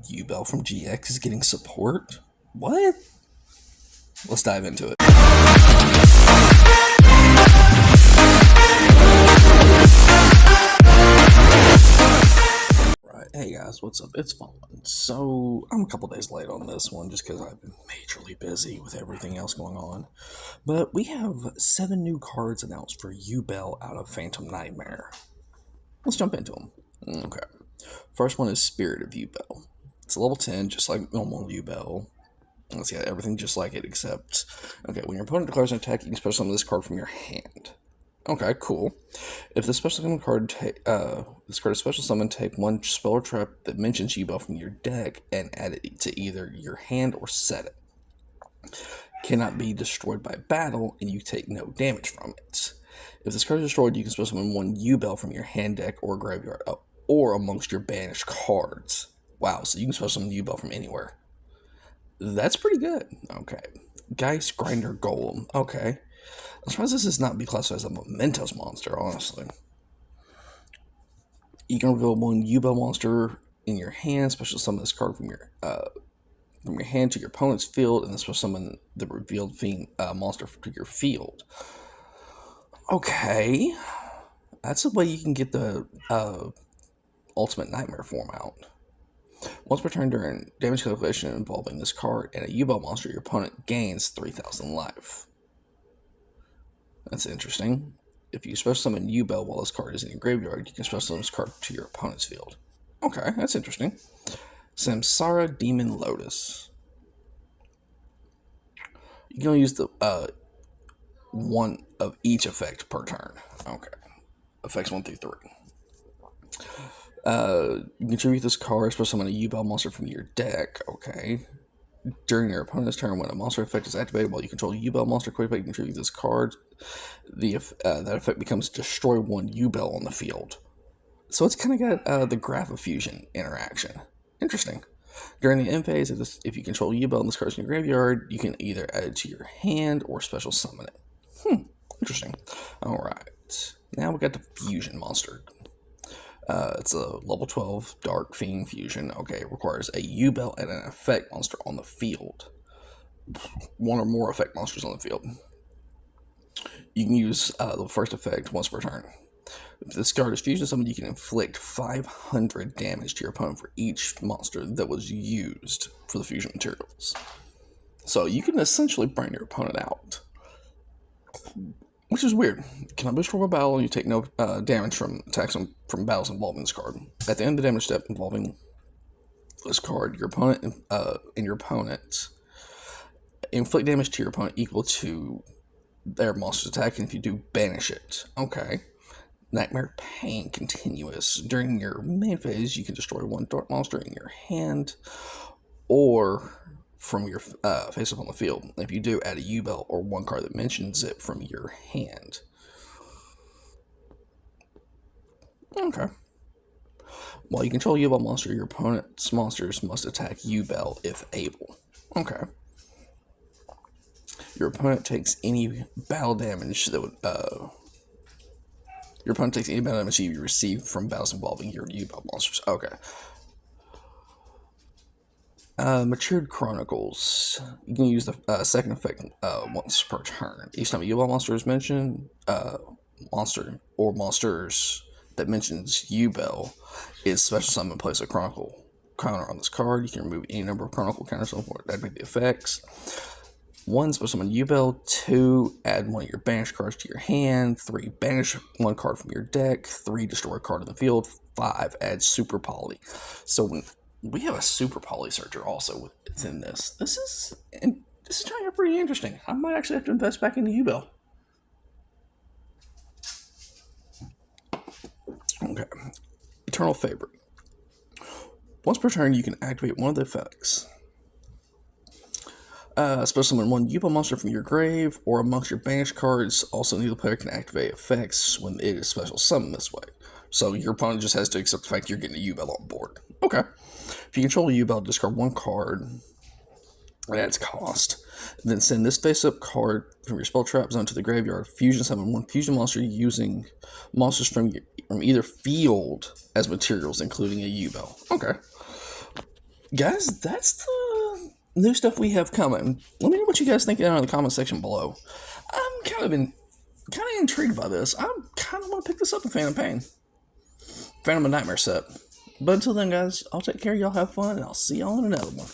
Yubel from GX is getting support? What? Let's dive into it. Right, hey guys, what's up? It's fun. So, I'm a couple days late on this one just because I've been majorly busy with everything else going on. But we have 7 new cards announced for Yubel out of Phantom Nightmare. Let's jump into them. Okay. First one is Spirit of Yubel. It's a level 10, just like normal Yubel. Let's see, everything just like it, except... Okay, when your opponent declares an attack, you can special summon this card from your hand. Okay, cool. If the special summon card, this card is special summon, take one spell or trap that mentions Yubel from your deck and add it to either your hand or set it. Cannot be destroyed by battle, and you take no damage from it. If this card is destroyed, you can special summon one Yubel from your hand deck or graveyard, or amongst your banished cards. Wow, so you can special summon Yubel from anywhere. That's pretty good. Okay. Geist Grinder Golem. Okay. I'm surprised this does not be classified as a Mementos monster, honestly. You can reveal one Yubel monster in your hand, special summon this card from your hand to your opponent's field, and then special summon the revealed monster to your field. Okay. That's the way you can get the Ultimate Nightmare form out. Once per turn during damage calculation involving this card and a Yubel monster, your opponent gains 3,000 life. That's interesting. If you special summon Yubel while this card is in your graveyard, you can special summon this card to your opponent's field. Okay, that's interesting. Samsara Demon Lotus. You can only use the one of each effect per turn. Okay. Effects 1 through 3. You can contribute this card, special summon a Yubel monster from your deck. Okay. During your opponent's turn, when a monster effect is activated while you control a Yubel monster, quickly you contribute this card. That effect becomes destroy one Yubel on the field. So it's kind of got the Graph of Fusion interaction. Interesting. During the end phase, if you control Yubel and this card's in your graveyard, you can either add it to your hand or special summon it. Interesting. Alright. Now we got the Fusion monster. It's a level 12 Dark Fiend Fusion. Okay, it requires a Yubel and an effect monster on the field. One or more effect monsters on the field. You can use the first effect once per turn. If this card is fusion summoned, you can inflict 500 damage to your opponent for each monster that was used for the fusion materials. So you can essentially burn your opponent out. Which is weird. Cannot be destroyed by battle, and you take no damage from attacks from battles involving this card. At the end of the damage step involving this card, your opponent and your opponent inflict damage to your opponent equal to their monster's attack, and if you do, banish it. Okay. Nightmare Pain Continuous. During your main phase, you can destroy one dark monster in your hand, or from your face up on the field. If you do, add a Yubel or one card that mentions it from your hand. Okay. While you control Yubel monster, your opponent's monsters must attack Yubel if able. Okay. Your opponent takes any battle damage that would your opponent takes any battle damage you receive from battles involving your Yubel monsters. Okay. Matured Chronicles. You can use the second effect once per turn. Each time a Yubel monster is mentioned, monster or monsters that mentions Yubel is special summon and place a Chronicle counter on this card. You can remove any number of Chronicle counters so forth. That'd be the effects. 1, special summon Yubel. 2, add one of your banished cards to your hand. 3, banish one card from your deck. 3, destroy a card in the field. 5, add Super Poly. So we have a Super Poly Searcher also within this. This is turning out pretty interesting. I might actually have to invest back into Yubel. Okay. Eternal Favorite. Once per turn, you can activate one of the effects. Special summon one Yubel monster from your grave or amongst your banished cards. Also, neither player can activate effects when it is special summoned this way. So your opponent just has to accept the fact you're getting a Yubel on board. Okay. If you control a Yubel, discard one card at its cost. Then send this face-up card from your spell trap zone to the graveyard. Fusion summon one fusion monster using monsters from either field as materials, including a Yubel. Okay. guys, that's the new stuff we have coming. Let me know what you guys think down in the comment section below. I'm kind of intrigued by this. I kind of want to pick this up in Phantom Pain, Phantom of Nightmare set. But until then, guys, I'll take care. Y'all have fun, and I'll see y'all in another one.